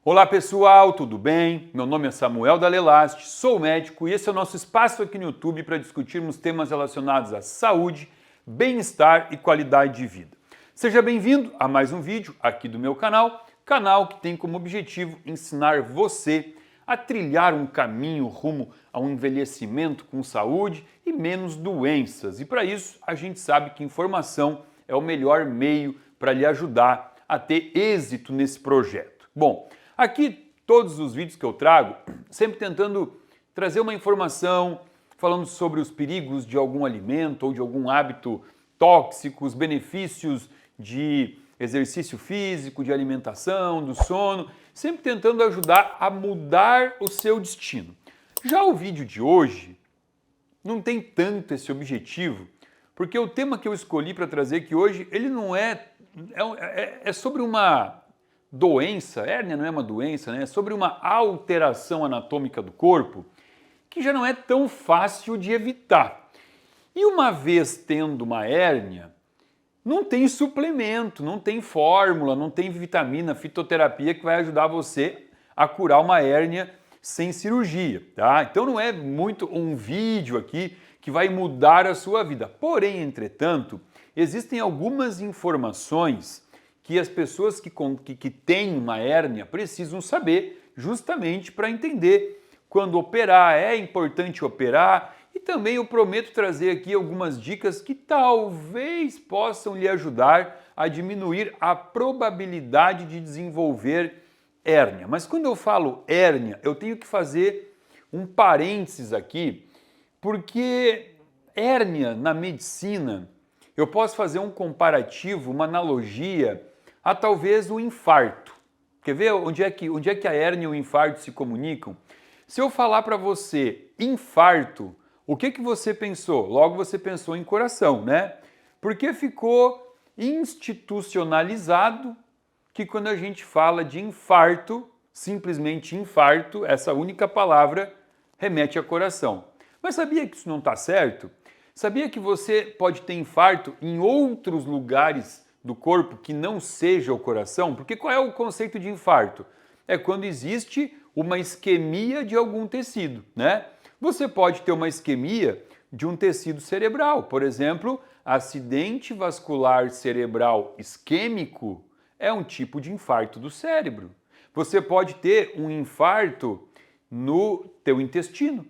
Olá pessoal, tudo bem? Meu nome é Samuel Dalelast, sou médico e esse é o nosso espaço aqui no YouTube para discutirmos temas relacionados à saúde, bem-estar e qualidade de vida. Seja bem-vindo a mais um vídeo aqui do meu canal que tem como objetivo ensinar você a trilhar um caminho rumo a um envelhecimento com saúde e menos doenças. E para isso a gente sabe que informação é o melhor meio para lhe ajudar a ter êxito nesse projeto. Bom, aqui todos os vídeos que eu trago, sempre tentando trazer uma informação, falando sobre os perigos de algum alimento ou de algum hábito tóxico, os benefícios de exercício físico, de alimentação, do sono, sempre tentando ajudar a mudar o seu destino. Já o vídeo de hoje não tem tanto esse objetivo, porque o tema que eu escolhi para trazer aqui hoje, ele não é sobre uma doença, hérnia não é uma doença, né? É sobre uma alteração anatômica do corpo que já não é tão fácil de evitar. E uma vez tendo uma hérnia, não tem suplemento, não tem fórmula, não tem vitamina, fitoterapia que vai ajudar você a curar uma hérnia sem cirurgia, tá? Então não é muito um vídeo aqui que vai mudar a sua vida. Porém, entretanto, existem algumas informações que as pessoas que têm uma hérnia precisam saber justamente para entender quando operar, é importante operar. E também eu prometo trazer aqui algumas dicas que talvez possam lhe ajudar a diminuir a probabilidade de desenvolver hérnia. Mas quando eu falo hérnia, eu tenho que fazer um parênteses aqui, porque hérnia na medicina, eu posso fazer um comparativo, uma analogia a talvez o infarto. Quer ver onde é que a hérnia e o infarto se comunicam? Se eu falar para você infarto, o que você pensou? Logo você pensou em coração, né? Porque ficou institucionalizado que quando a gente fala de infarto, simplesmente infarto, essa única palavra remete a coração. Mas sabia que isso não está certo? Sabia que você pode ter infarto em outros lugares do corpo que não seja o coração? Porque qual é o conceito de infarto? É quando existe uma isquemia de algum tecido, né? Você pode ter uma isquemia de um tecido cerebral, por exemplo, acidente vascular cerebral isquêmico é um tipo de infarto do cérebro. Você pode ter um infarto no teu intestino,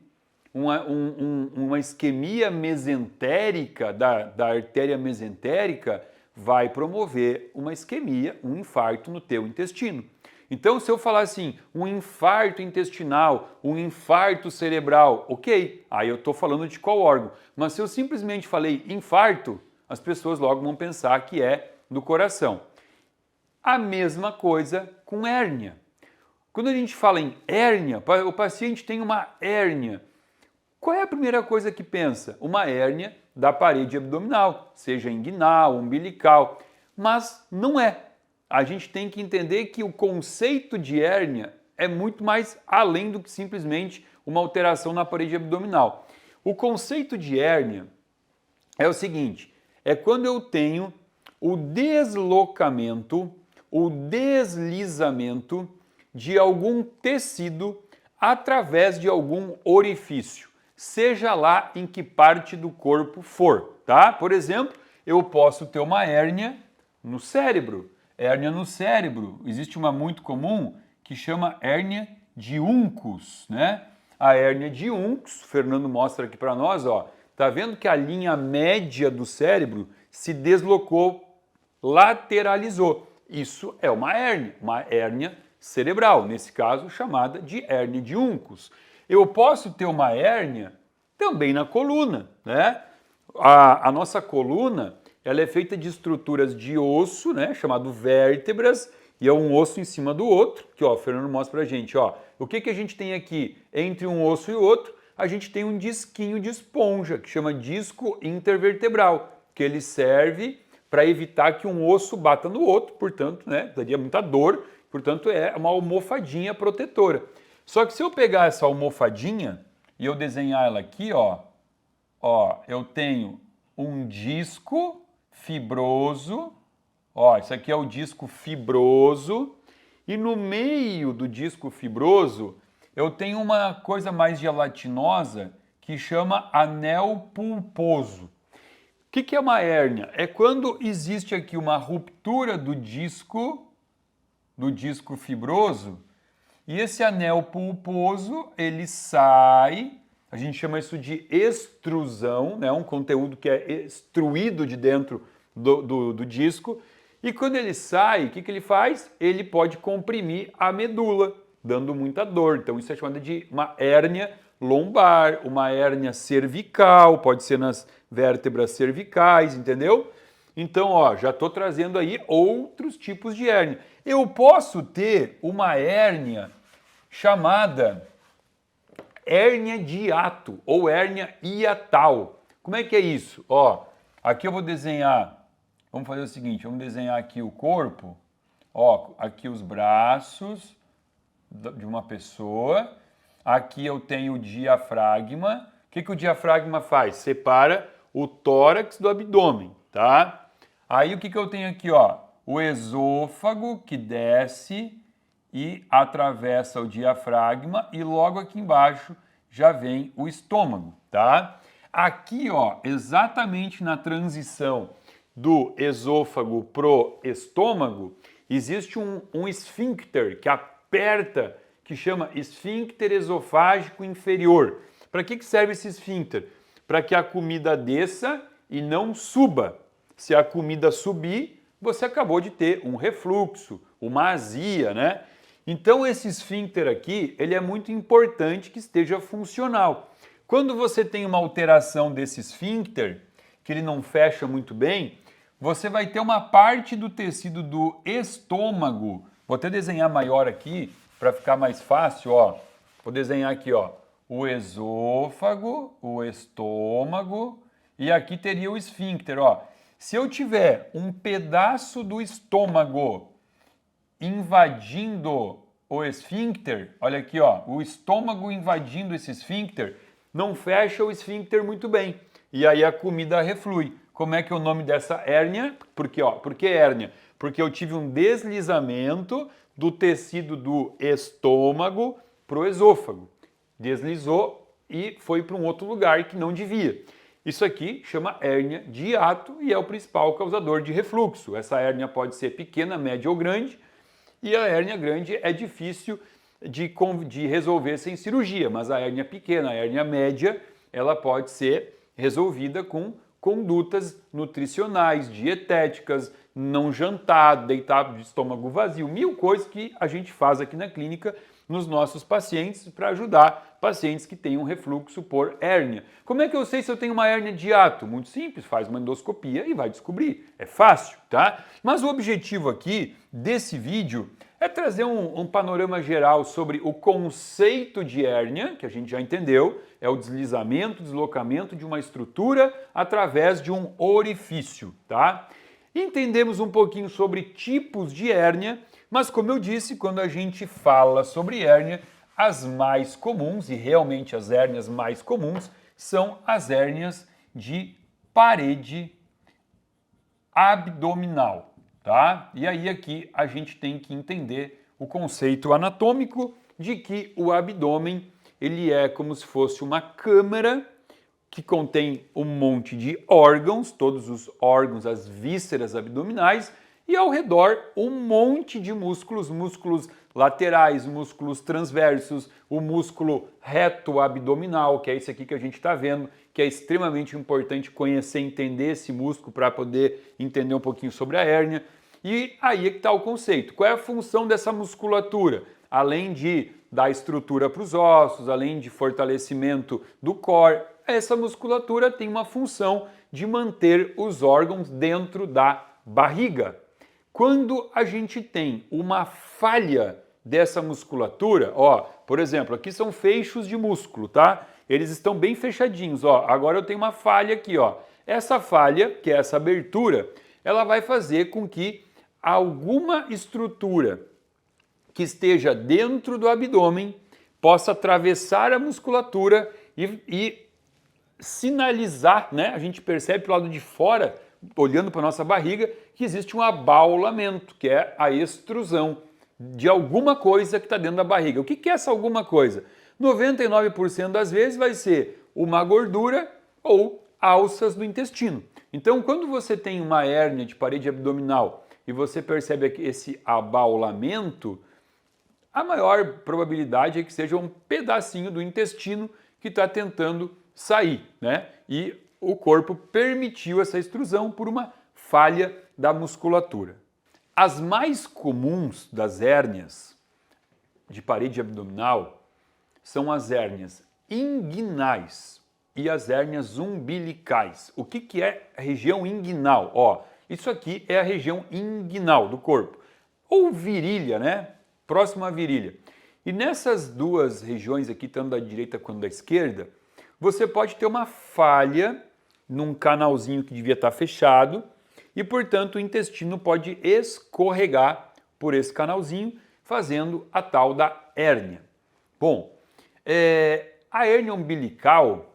uma isquemia mesentérica da artéria mesentérica vai promover uma isquemia, um infarto no teu intestino. Então, se eu falar assim, um infarto intestinal, um infarto cerebral, ok, aí eu estou falando de qual órgão. Mas se eu simplesmente falei infarto, as pessoas logo vão pensar que é do coração. A mesma coisa com hérnia. Quando a gente fala em hérnia, o paciente tem uma hérnia. Qual é a primeira coisa que pensa? Uma hérnia da parede abdominal, seja inguinal, umbilical, mas não é. A gente tem que entender que o conceito de hérnia é muito mais além do que simplesmente uma alteração na parede abdominal. O conceito de hérnia é o seguinte, é quando eu tenho o deslocamento, o deslizamento de algum tecido através de algum orifício, seja lá em que parte do corpo for, tá? Por exemplo, eu posso ter uma hérnia no cérebro. Hérnia no cérebro, existe uma muito comum que chama hérnia de Uncus, né? A hérnia de Uncus, o Fernando mostra aqui para nós, ó, tá vendo que a linha média do cérebro se deslocou, lateralizou. Isso é uma hérnia cerebral, nesse caso chamada de hérnia de Uncus. Eu posso ter uma hérnia também na coluna, né? A nossa coluna, ela é feita de estruturas de osso, né, chamado vértebras, e é um osso em cima do outro, que ó, o Fernando mostra pra gente, ó. O que a gente tem aqui entre um osso e outro? A gente tem um disquinho de esponja, que chama disco intervertebral, que ele serve para evitar que um osso bata no outro, portanto, né, daria muita dor, portanto é uma almofadinha protetora. Só que se eu pegar essa almofadinha e eu desenhar ela aqui, ó, eu tenho um disco fibroso, ó, isso aqui é o disco fibroso, e no meio do disco fibroso eu tenho uma coisa mais gelatinosa que chama anel pulposo. O que é uma hérnia? É quando existe aqui uma ruptura do disco fibroso, e esse anel pulposo, ele sai, a gente chama isso de extrusão, né? Um conteúdo que é extruído de dentro do disco, e quando ele sai, o que ele faz? Ele pode comprimir a medula, dando muita dor. Então isso é chamado de uma hérnia lombar, uma hérnia cervical, pode ser nas vértebras cervicais, entendeu? Então, ó, já estou trazendo aí outros tipos de hérnia. Eu posso ter uma hérnia chamada hérnia de hiato ou hérnia hiatal. Como é que é isso? Ó, aqui eu vou desenhar, vamos fazer o seguinte, vamos desenhar aqui o corpo, ó, aqui os braços de uma pessoa, aqui eu tenho o diafragma. O que o diafragma faz? Separa o tórax do abdômen, tá? Aí o que eu tenho aqui, ó? O esôfago que desce e atravessa o diafragma e logo aqui embaixo já vem o estômago, tá? Aqui, ó, exatamente na transição do esôfago pro estômago, existe um esfíncter que aperta, que chama esfíncter esofágico inferior. Para que serve esse esfíncter? Para que a comida desça e não suba. Se a comida subir, você acabou de ter um refluxo, uma azia, né? Então esse esfíncter aqui, ele é muito importante que esteja funcional. Quando você tem uma alteração desse esfíncter, que ele não fecha muito bem, você vai ter uma parte do tecido do estômago. Vou até desenhar maior aqui para ficar mais fácil, ó. Vou desenhar aqui, ó, o esôfago, o estômago e aqui teria o esfíncter, ó. Se eu tiver um pedaço do estômago invadindo o esfíncter, olha aqui, ó, o estômago invadindo esse esfíncter, não fecha o esfíncter muito bem. E aí a comida reflui. Como é que é o nome dessa hérnia? Por que hérnia? Porque eu tive um deslizamento do tecido do estômago para o esôfago. Deslizou e foi para um outro lugar que não devia. Isso aqui chama hérnia de hiato e é o principal causador de refluxo. Essa hérnia pode ser pequena, média ou grande, e a hérnia grande é difícil de resolver sem cirurgia, mas a hérnia pequena, a hérnia média, ela pode ser resolvida com condutas nutricionais, dietéticas, não jantar, deitar de estômago vazio, mil coisas que a gente faz aqui na clínica nos nossos pacientes para ajudar pacientes que tenham refluxo por hérnia. Como é que eu sei se eu tenho uma hérnia de hiato? Muito simples, faz uma endoscopia e vai descobrir. É fácil, tá? Mas o objetivo aqui desse vídeo é trazer um panorama geral sobre o conceito de hérnia, que a gente já entendeu, é o deslizamento, deslocamento de uma estrutura através de um orifício, tá? Entendemos um pouquinho sobre tipos de hérnia, mas como eu disse, quando a gente fala sobre hérnia, as mais comuns, e realmente as hérnias mais comuns, são as hérnias de parede abdominal, tá? E aí aqui a gente tem que entender o conceito anatômico de que o abdômen, ele é como se fosse uma câmara que contém um monte de órgãos, todos os órgãos, as vísceras abdominais, e ao redor um monte de músculos, músculos laterais, músculos transversos, o músculo reto abdominal, que é esse aqui que a gente está vendo, que é extremamente importante conhecer, entender esse músculo para poder entender um pouquinho sobre a hérnia. E aí é que está o conceito. Qual é a função dessa musculatura? Além de dar estrutura para os ossos, além de fortalecimento do core, essa musculatura tem uma função de manter os órgãos dentro da barriga. Quando a gente tem uma falha dessa musculatura, ó, por exemplo, aqui são feixos de músculo, tá? Eles estão bem fechadinhos, ó. Agora eu tenho uma falha aqui, ó. Essa falha, que é essa abertura, ela vai fazer com que alguma estrutura que esteja dentro do abdômen possa atravessar a musculatura e sinalizar, né? A gente percebe pelo lado de fora, olhando para a nossa barriga, que existe um abaulamento, que é a extrusão de alguma coisa que está dentro da barriga. O que é essa alguma coisa? 99% das vezes vai ser uma gordura ou alças do intestino. Então, quando você tem uma hérnia de parede abdominal e você percebe esse abaulamento, a maior probabilidade é que seja um pedacinho do intestino que está tentando sair, né? E o corpo permitiu essa extrusão por uma falha da musculatura. As mais comuns das hérnias de parede abdominal são as hérnias inguinais e as hérnias umbilicais. O que é a região inguinal? Ó, isso aqui é a região inguinal do corpo, ou virilha, né? Próximo à virilha. E nessas duas regiões aqui, tanto da direita quanto da esquerda, você pode ter uma falha num canalzinho que devia estar fechado e, portanto, o intestino pode escorregar por esse canalzinho, fazendo a tal da hérnia. Bom, a hérnia umbilical,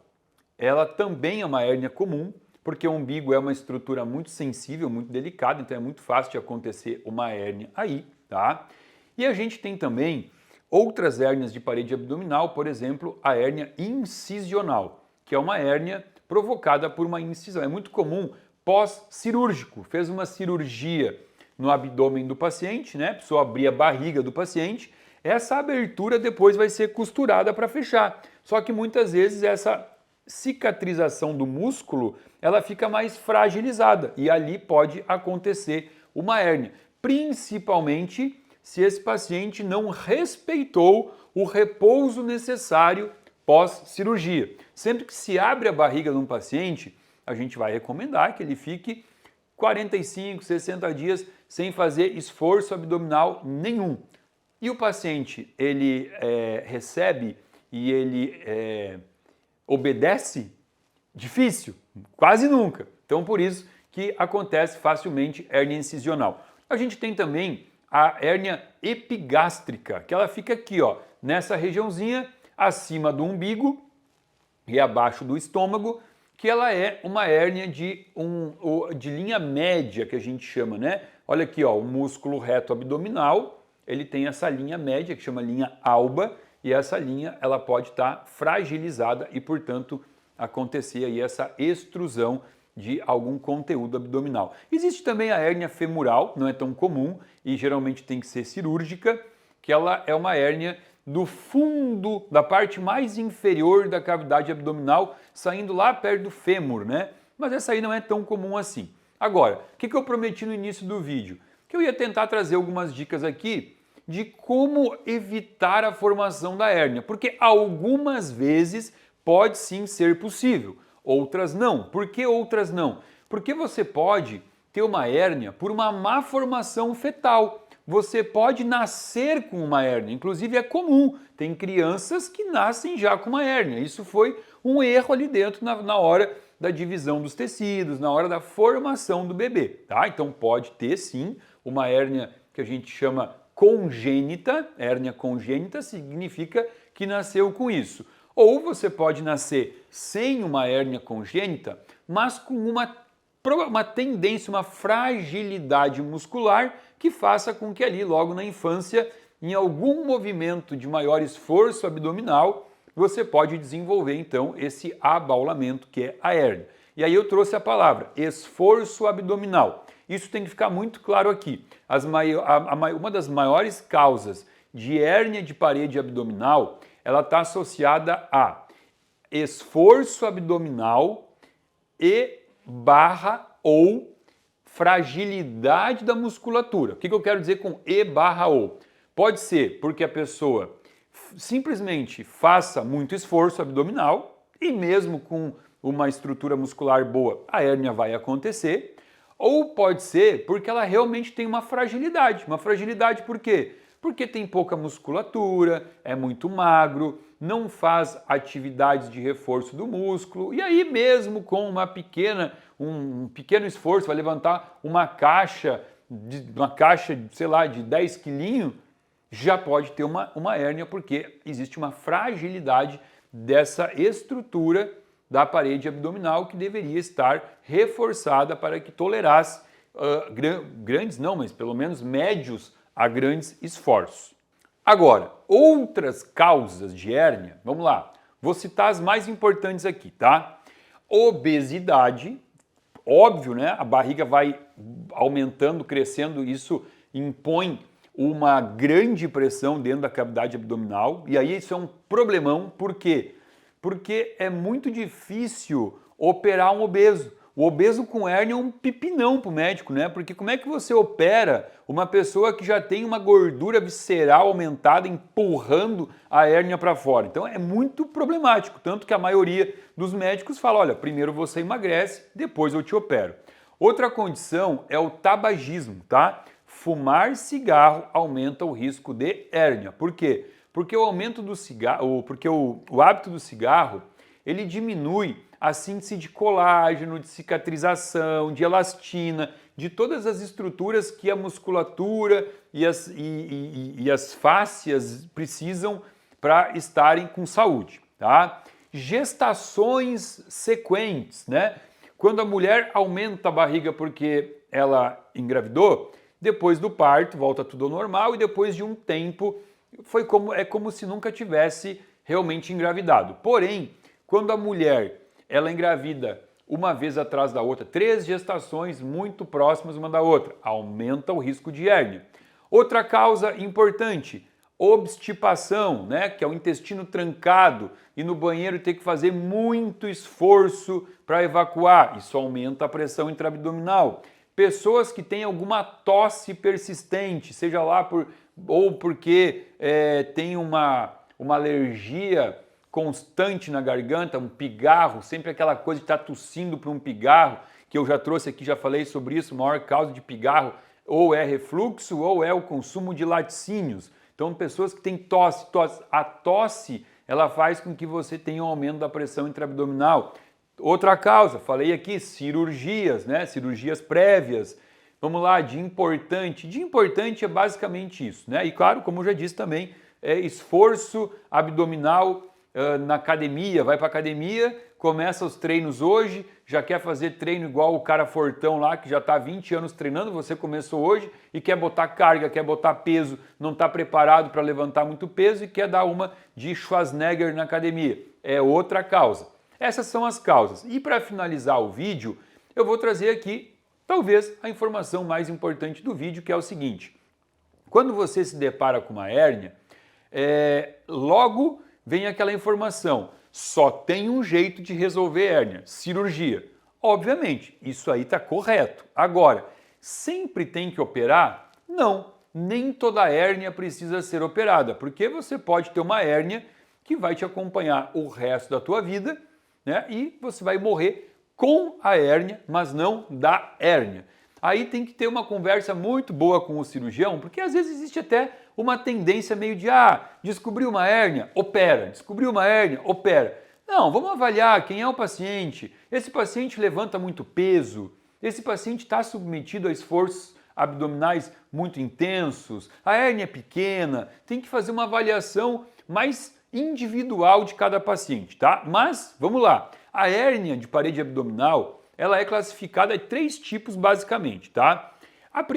ela também é uma hérnia comum, porque o umbigo é uma estrutura muito sensível, muito delicada, então é muito fácil de acontecer uma hérnia aí, tá? E a gente tem também outras hérnias de parede abdominal, por exemplo, a hérnia incisional, que é uma hérnia provocada por uma incisão. É muito comum pós-cirúrgico. Fez uma cirurgia no abdômen do paciente, né? Precisou abrir a barriga do paciente. Essa abertura depois vai ser costurada para fechar. Só que muitas vezes essa cicatrização do músculo, ela fica mais fragilizada e ali pode acontecer uma hérnia, principalmente se esse paciente não respeitou o repouso necessário pós-cirurgia. Sempre que se abre a barriga de um paciente, a gente vai recomendar que ele fique 45, 60 dias sem fazer esforço abdominal nenhum. E o paciente, ele recebe e ele obedece? Difícil, quase nunca. Então, por isso que acontece facilmente hérnia incisional. A gente tem também a hérnia epigástrica, que ela fica aqui, ó, nessa regiãozinha acima do umbigo e abaixo do estômago, que ela é uma hérnia de linha média, que a gente chama, né? Olha aqui, ó, o músculo reto abdominal, ele tem essa linha média, que chama linha alba, e essa linha ela pode estar fragilizada e, portanto, acontecer aí essa extrusão de algum conteúdo abdominal. Existe também a hérnia femoral, não é tão comum e geralmente tem que ser cirúrgica, que ela é uma hérnia do fundo, da parte mais inferior da cavidade abdominal, saindo lá perto do fêmur, né? Mas essa aí não é tão comum assim. Agora, o que eu prometi no início do vídeo? Que eu ia tentar trazer algumas dicas aqui de como evitar a formação da hérnia, porque algumas vezes pode sim ser possível, outras não. Por que outras não? Porque você pode ter uma hérnia por uma má formação fetal. Você pode nascer com uma hérnia, inclusive é comum, tem crianças que nascem já com uma hérnia. Isso foi um erro ali dentro na hora da divisão dos tecidos, na hora da formação do bebê, tá? Então pode ter sim uma hérnia que a gente chama congênita. Hérnia congênita significa que nasceu com isso. Ou você pode nascer sem uma hérnia congênita, mas com uma tendência, uma fragilidade muscular que faça com que ali logo na infância, em algum movimento de maior esforço abdominal, você pode desenvolver então esse abaulamento que é a hérnia. E aí eu trouxe a palavra esforço abdominal. Isso tem que ficar muito claro aqui. Uma das maiores causas de hérnia de parede abdominal, ela está associada a esforço abdominal ou fragilidade da musculatura. O que eu quero dizer com ou? Pode ser porque a pessoa simplesmente faça muito esforço abdominal e mesmo com uma estrutura muscular boa, a hérnia vai acontecer. Ou pode ser porque ela realmente tem uma fragilidade. Uma fragilidade por quê? Porque tem pouca musculatura, é muito magro, não faz atividades de reforço do músculo, e aí mesmo com um pequeno esforço, vai levantar uma caixa, sei lá, de 10 quilinhos, já pode ter uma hérnia, porque existe uma fragilidade dessa estrutura da parede abdominal que deveria estar reforçada para que tolerasse grandes não, mas pelo menos médios a grandes esforços. Agora, outras causas de hérnia, vamos lá, vou citar as mais importantes aqui, tá? Obesidade, óbvio, né? A barriga vai aumentando, crescendo, isso impõe uma grande pressão dentro da cavidade abdominal, e aí isso é um problemão, por quê? Porque é muito difícil operar um obeso. O obeso com hérnia é um pepinão para o médico, né? Porque como é que você opera uma pessoa que já tem uma gordura visceral aumentada empurrando a hérnia para fora? Então é muito problemático, tanto que a maioria dos médicos fala, olha, primeiro você emagrece, depois eu te opero. Outra condição é o tabagismo, tá? Fumar cigarro aumenta o risco de hérnia. Por quê? Porque o aumento do cigarro, porque o hábito do cigarro, ele diminui a síntese de colágeno, de cicatrização, de elastina, de todas as estruturas que a musculatura e as fáscias precisam para estarem com saúde, tá? Gestações sequentes, né? Quando a mulher aumenta a barriga porque ela engravidou, depois do parto volta tudo ao normal e depois de um tempo é como se nunca tivesse realmente engravidado. Porém, quando a mulher ela engravida uma vez atrás da outra, 3 gestações muito próximas uma da outra, aumenta o risco de hérnia. Outra causa importante, obstipação, né, que é o intestino trancado e no banheiro ter que fazer muito esforço para evacuar, isso aumenta a pressão intraabdominal. Pessoas que têm alguma tosse persistente, seja lá porque tem uma alergia constante na garganta, um pigarro, sempre aquela coisa de estar tossindo para um pigarro, que eu já trouxe aqui, já falei sobre isso, a maior causa de pigarro ou é refluxo ou é o consumo de laticínios. Então, pessoas que têm tosse. A tosse, ela faz com que você tenha um aumento da pressão intraabdominal. Outra causa, falei aqui, cirurgias, né? Cirurgias prévias. Vamos lá, de importante. De importante é basicamente isso, né? E claro, como eu já disse também, esforço abdominal na academia, vai para academia, começa os treinos hoje, já quer fazer treino igual o cara fortão lá, que já está há 20 anos treinando, você começou hoje e quer botar carga, quer botar peso, não está preparado para levantar muito peso e quer dar uma de Schwarzenegger na academia. É outra causa. Essas são as causas. E para finalizar o vídeo, eu vou trazer aqui, talvez, a informação mais importante do vídeo, que é o seguinte. Quando você se depara com uma hérnia, logo vem aquela informação, só tem um jeito de resolver hérnia, cirurgia. Obviamente, isso aí está correto. Agora, sempre tem que operar? Não, nem toda hérnia precisa ser operada, porque você pode ter uma hérnia que vai te acompanhar o resto da tua vida, né? E você vai morrer com a hérnia, mas não da hérnia. Aí tem que ter uma conversa muito boa com o cirurgião, porque às vezes existe até uma tendência meio de, descobriu uma hérnia, opera, descobriu uma hérnia, opera. Não, vamos avaliar quem é o paciente. Esse paciente levanta muito peso, esse paciente está submetido a esforços abdominais muito intensos, a hérnia é pequena, tem que fazer uma avaliação mais individual de cada paciente, tá? Mas, vamos lá, a hérnia de parede abdominal, ela é classificada em 3 tipos basicamente, tá?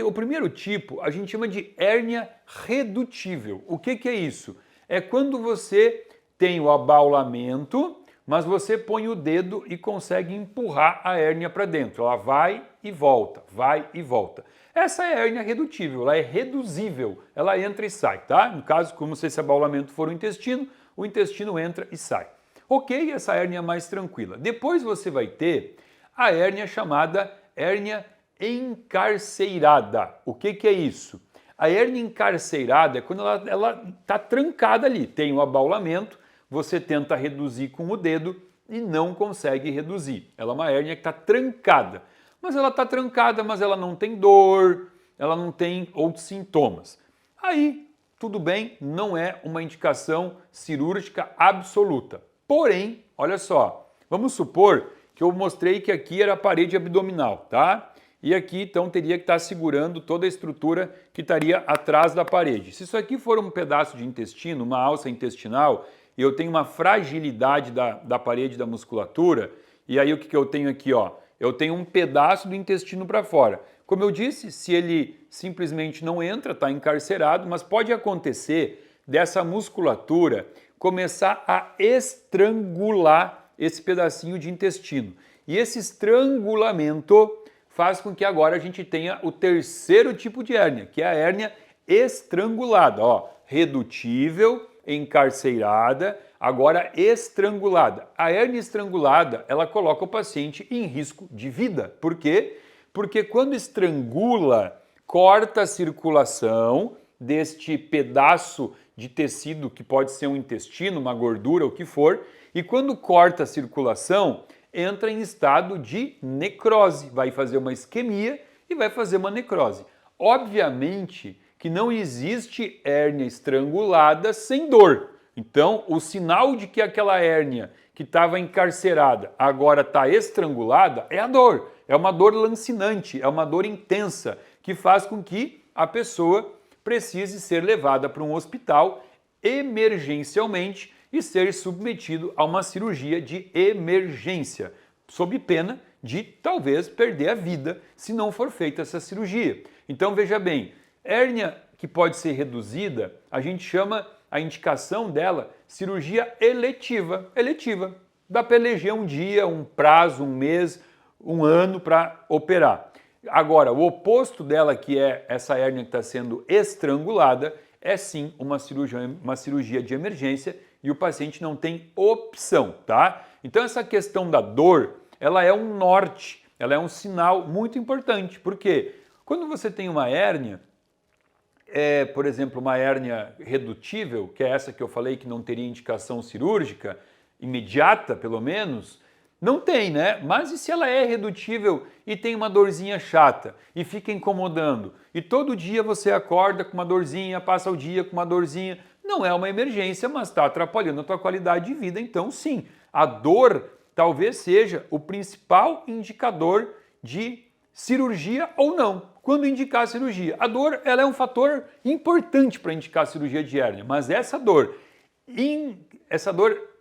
O primeiro tipo a gente chama de hérnia redutível. O que é isso? É quando você tem o abaulamento, mas você põe o dedo e consegue empurrar a hérnia para dentro. Ela vai e volta, vai e volta. Essa é a hérnia redutível, ela é reduzível, ela entra e sai, tá? No caso, como se esse abaulamento for o intestino entra e sai. Ok, essa hérnia é mais tranquila. Depois você vai ter a hérnia chamada hérnia encarceirada. O que é isso? A hérnia encarceirada é quando ela está trancada ali, tem o abaulamento, você tenta reduzir com o dedo e não consegue reduzir. Ela é uma hérnia que está trancada. Mas ela está trancada, mas ela não tem dor, ela não tem outros sintomas. Aí, tudo bem, não é uma indicação cirúrgica absoluta. Porém, olha só, vamos supor que eu mostrei que aqui era a parede abdominal, tá? E aqui, então, teria que estar segurando toda a estrutura que estaria atrás da parede. Se isso aqui for um pedaço de intestino, uma alça intestinal, e eu tenho uma fragilidade da parede da musculatura, e aí o que eu tenho aqui, ó? eu tenho um pedaço do intestino para fora. Como eu disse, se ele simplesmente não entra, está encarcerado, mas pode acontecer dessa musculatura começar a estrangular esse pedacinho de intestino. E esse estrangulamento faz com que agora a gente tenha o terceiro tipo de hérnia, que é a hérnia estrangulada, ó, redutível, encarcerada, agora estrangulada. A hérnia estrangulada, ela coloca o paciente em risco de vida. Por quê? Porque quando estrangula, corta a circulação deste pedaço de tecido que pode ser um intestino, uma gordura, o que for, e quando corta a circulação, entra em estado de necrose, vai fazer uma isquemia e vai fazer uma necrose. Obviamente que não existe hérnia estrangulada sem dor. Então, o sinal de que aquela hérnia que estava encarcerada agora está estrangulada é a dor. É uma dor lancinante, é uma dor intensa que faz com que a pessoa precise ser levada para um hospital emergencialmente e ser submetido a uma cirurgia de emergência, sob pena de talvez perder a vida se não for feita essa cirurgia. Então veja bem, hérnia que pode ser reduzida, a gente chama a indicação dela cirurgia eletiva. Eletiva. Dá para eleger um dia, um prazo, um mês, um ano para operar. Agora, o oposto dela, que é essa hérnia que está sendo estrangulada, é sim uma cirurgia de emergência e o paciente não tem opção, tá? Então essa questão da dor, ela é um norte, ela é um sinal muito importante, porque quando você tem uma hérnia, por exemplo, uma hérnia redutível, que é essa que eu falei que não teria indicação cirúrgica, imediata pelo menos, não tem, né? Mas e se ela é redutível e tem uma dorzinha chata e fica incomodando? E todo dia você acorda com uma dorzinha, passa o dia com uma dorzinha. Não é uma emergência, mas está atrapalhando a tua qualidade de vida. Então, sim, a dor talvez seja o principal indicador de cirurgia ou não. Quando indicar a cirurgia? A dor, ela é um fator importante para indicar a cirurgia de hérnia, mas essa dor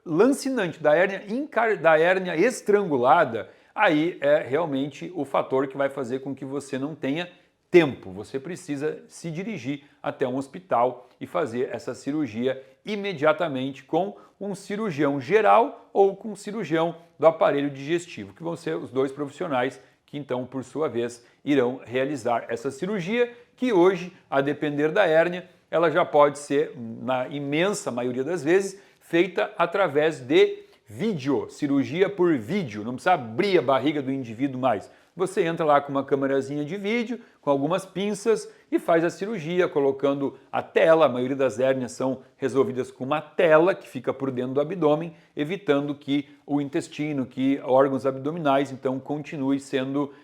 lancinante da hérnia estrangulada, aí é realmente o fator que vai fazer com que você não tenha tempo. Você precisa se dirigir até um hospital e fazer essa cirurgia imediatamente com um cirurgião geral ou com um cirurgião do aparelho digestivo, que vão ser os dois profissionais que então, por sua vez, irão realizar essa cirurgia, que hoje, a depender da hérnia, ela já pode ser, na imensa maioria das vezes, feita através de vídeo, cirurgia por vídeo, não precisa abrir a barriga do indivíduo mais. Você entra lá com uma câmerazinha de vídeo, com algumas pinças e faz a cirurgia colocando a tela. A maioria das hérnias são resolvidas com uma tela que fica por dentro do abdômen, evitando que o intestino, que órgãos abdominais, então continuem sendo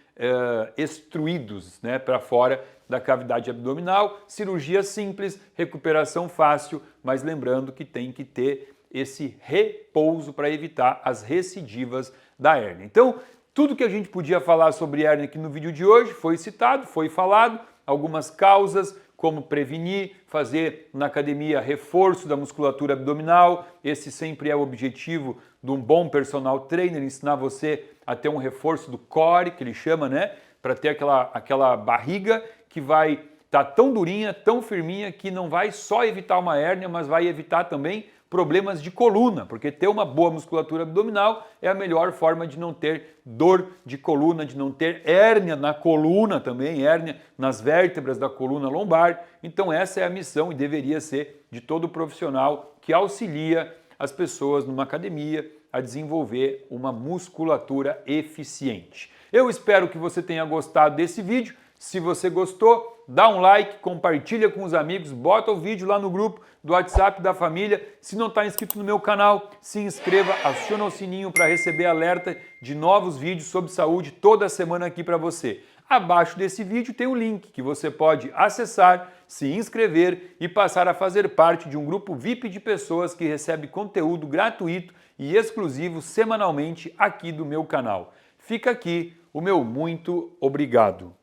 extruídos, né, para fora da cavidade abdominal. Cirurgia simples, recuperação fácil, mas lembrando que tem que ter esse repouso para evitar as recidivas da hérnia. Então, tudo que a gente podia falar sobre hérnia aqui no vídeo de hoje foi citado, foi falado, algumas causas, como prevenir, fazer na academia reforço da musculatura abdominal, esse sempre é o objetivo de um bom personal trainer, ensinar você a ter um reforço do core, que ele chama, né, para ter aquela barriga que vai estar tão durinha, tão firminha, que não vai só evitar uma hérnia, mas vai evitar também problemas de coluna, porque ter uma boa musculatura abdominal é a melhor forma de não ter dor de coluna, de não ter hérnia na coluna também, hérnia nas vértebras da coluna lombar. Então essa é a missão e deveria ser de todo profissional que auxilia as pessoas numa academia a desenvolver uma musculatura eficiente. Eu espero que você tenha gostado desse vídeo. Se você gostou, dá um like, compartilha com os amigos, bota o vídeo lá no grupo do WhatsApp da família. Se não está inscrito no meu canal, se inscreva, aciona o sininho para receber alerta de novos vídeos sobre saúde toda semana aqui para você. Abaixo desse vídeo tem o link que você pode acessar, se inscrever e passar a fazer parte de um grupo VIP de pessoas que recebe conteúdo gratuito e exclusivo semanalmente aqui do meu canal. Fica aqui o meu muito obrigado.